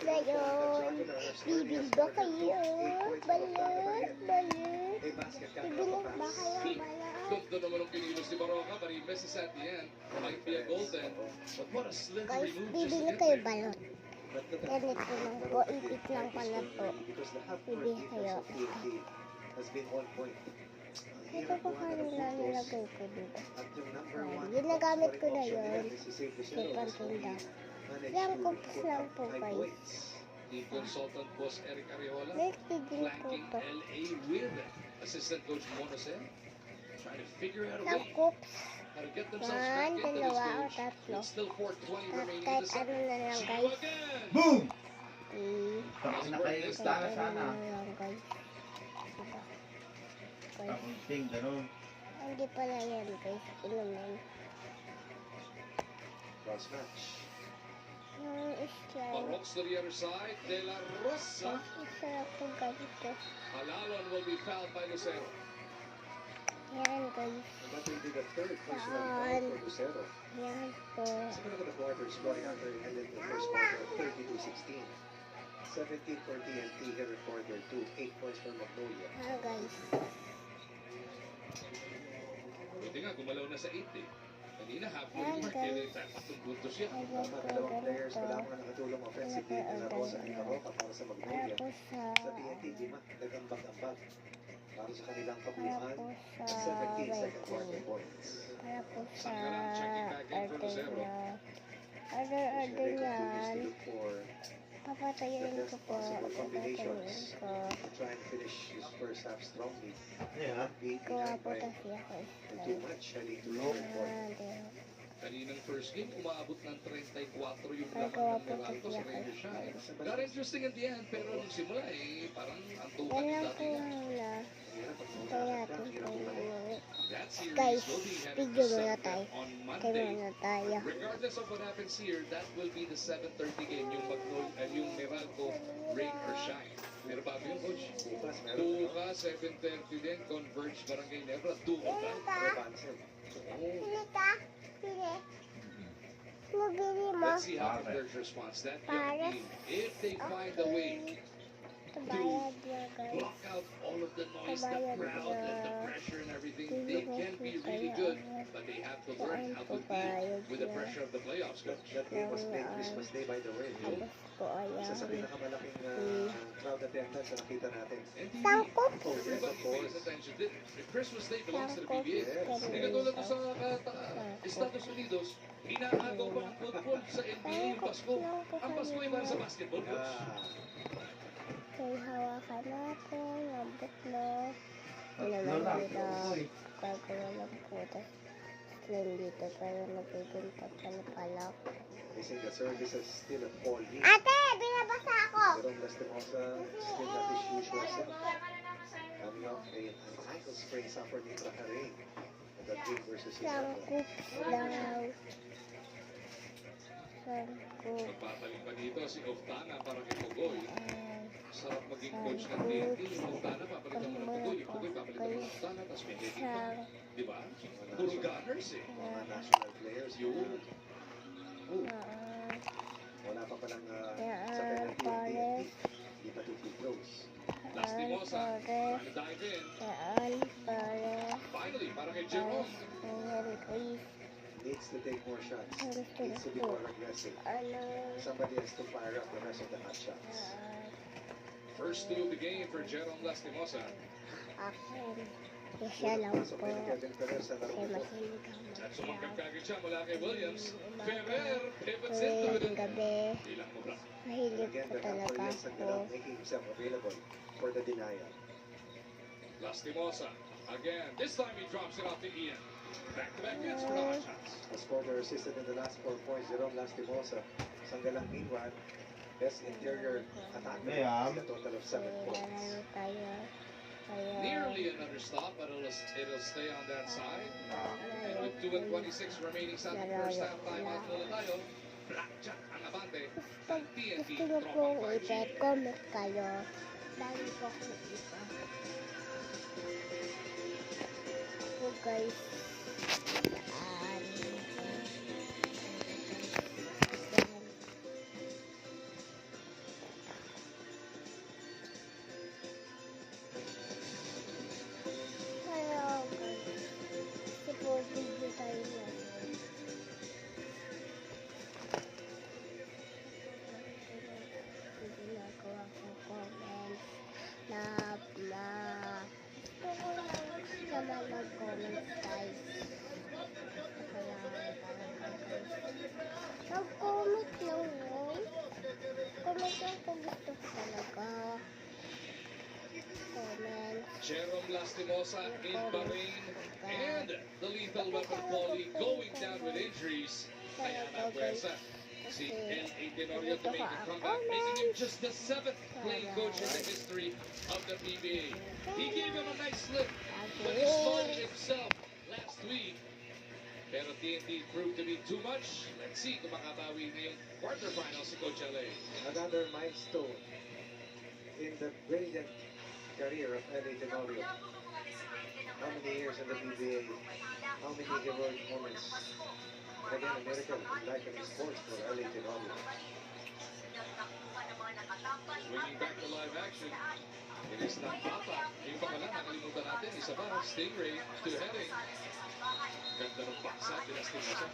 Ngayon, bibil ba kayo? Balat, balat. Bibilang ba kayo, balat? Ganda naman ang kinilos ni Baroka, but he misses at the end. Might be a golden. But what a slithery Guys, move just to bibili get kayo there. balot. Ganito lang po, ipit lang pala po. Bibili kayo. Ito po kanila nilagay ko dito. Ginagamit ko na yun. Kipang tinda. Yung cups lang po guys. The consultant boss Eric Ariola, Next video po flanking to. LA with assistant coach Monose, trying to figure out a Ng way cups. how to get themselves Yan, back into this dalawa o stage. tatlo. It's still 4:20 remaining in Kahit the ano second. na lang Chino guys. again. Boom! Kahit Tapos na kayo istara ano sana. na lang guys. Diba? Guys. Tapos ting, gano'n. Hindi pala yan guys. Inumin. Cross match. Yung slime. Barocks to the other side. De La Rosa. Isarap po ganito. Halalon will be fouled by Lucero. Yan guys. And that will be the third personal Saan? foul for Lucero. Yan po. Second of the quarter, scoring after it ended the first quarter of 32-16. 17 for TNT here in quarter 2. 8 points for Magnolia. Ha guys. Buti nga, gumalaw na sa 8 eh. Kanina halfway Yan, mark, guys. eh, tatlong puntos yan. Ayan Tama, po dalawang players pa ganito. lamang nakatulong offensively Ano po, na Rosa at Baroka para sa Magnolia. Para po sa... Sa TNT, Jima, nag-ambag-ambag para sa kanilang Para kabuluhan po at sa 17 second quarter Viking. points. Para po sa Sanggalang checking back in for order Lucero. niya. So Order they continues to niyan. look for Papatayuin ko po. Papatayuin ko. to try and finish this first half strongly. Ayan. Being Kuha behind po by kasi ako. too much heading to the third quarter. Kaninang first game, umaabot ng 34 yung Ay, laman gawa ng po Meralco sa kasi ako. Ranger Shine. Got interesting in the end, pero nung simula eh, parang ang tukan Yan yung lang dati po na. muna. Hirap pag Kaya maunahan ka, natin hirap po bumalik. muna. That series Guys, will be headed video to muna center tayo. on Kaya Monday. muna tayo. Regardless of what happens here, that will be the 7:30 game, yung yung Meralco Rain or Shine. Pero bago yung coach, Bukas, meron Tuca, 7:30 din, Converge, Barangay Nebra, Tuca. Revanse. Oh, Pili ka? Pili. Mabili mo. let's see how Converge responds. That young team, if they find a way Tabayad niya guys. block out all of the noise, the crowd, and the pressure and everything, they can be really good, but they have to learn how to deal with the pressure of the playoffs, That, coach. that game was made Christmas Day by the way. Tapos po Isa sa ayan. pinakamalaking crowd attendance na nakita natin. And Sangkop. Oh, yes, of everybody pays course. attention. Christmas Day belongs to the Sangkop. PBA. Yes. Hindi katulad doon sa Estados Unidos, inaagaw pa ng football sa NBA yung Pasko. Ang Pasko ay para sa basketball, coach. Ah, Kaya hawakan natin. Lambot mo. Tatlo lang. Uy. Gagawa lang po. Tapos lang dito. Pero nagpipintot ka na pala. they say the service is still at Paul Lee. Ate! Binabasa ako! Jerome Lastimosa still not his usual self. Coming off an ankle sprain suffered in Traharé at that game versus Istanbul. Sangkop daw. Sangkop. Magpapalik pa dito si Oftana para kay Pugoy. Ayan. Sarap maging coach ng TNT. Yung Oftana, papalitan mo ng Pugoy. Yung Pugoy, papalitan mo ng Oftana. Tapos may hitting pa. Di ba? Puro gunners eh. Mga national players. Yun. Oh, wala pa palang sa penalty ang TNT. Hindi pa 2 free throws. Lastimosa, trying to dive in. Saan pare? Finally, para kay Jerome. Ayan guys. Needs to take more shots. Gusto Needs to be ko. more aggressive. Ano? Somebody has to fire up the rest of the hot shots. First two of the game for Jerome Lastimosa. Akin. Isa lang Pasok po. kay Kevin Perez sa Kasi laro po. mahilig At ako sumangkap mag-vlog. kagad siya mula kay Williams. Ferrer pivots into Tuwing it. gabi, Ilang mo ba? mahilig Again, po the talaga Raptors ako. Sanggalang making himself available for the denial. Lastimosa. Again, this time he drops it off to Ian. Back-to-back hits for the hot shots. As Porter assisted in the last 4 points, Jerome Lastimosa. Sanggalang meanwhile, best interior attacker with a total of 7 Kaya points. lalo tayo. Kaya... Nearly another stop, but it'll stay on that side. And with 2:26 remaining sa ating first half timeout muna tayo. Blackjack ang abante. Pag TNT, gusto nyo pong tropa 5G. i-bet, comment kayo. Lagi po ako iba. So guys, yan. comment na gusto ko lang naman mag-comment guys. Mag-comment lang yun. Comment lang kung gusto ko talaga. Comment. Jerome Lastimosa in Bahrain and the lethal weapon Paulie going down with injuries. Kaya na puwersa si L.A. Tenorio to make a comeback, making him just the 7th playing coach in the history of the PBA. He gave him a nice lift when he started himself last week. Pero TNT proved to be too much. Let's see kung makabawi ngayong quarterfinals si Coach L.A. Another milestone in the brilliant career of L.A. Tenorio. How many years in the PBA? How many heroic moments? Again, a miracle in life and sports for L.A. Tenorio. Swinging back to live action. It is not Papa. Yung pangalan, nakalimutan natin. Isa pa, Stingray to heading. Ganda ng paksa, dinastin mo siya.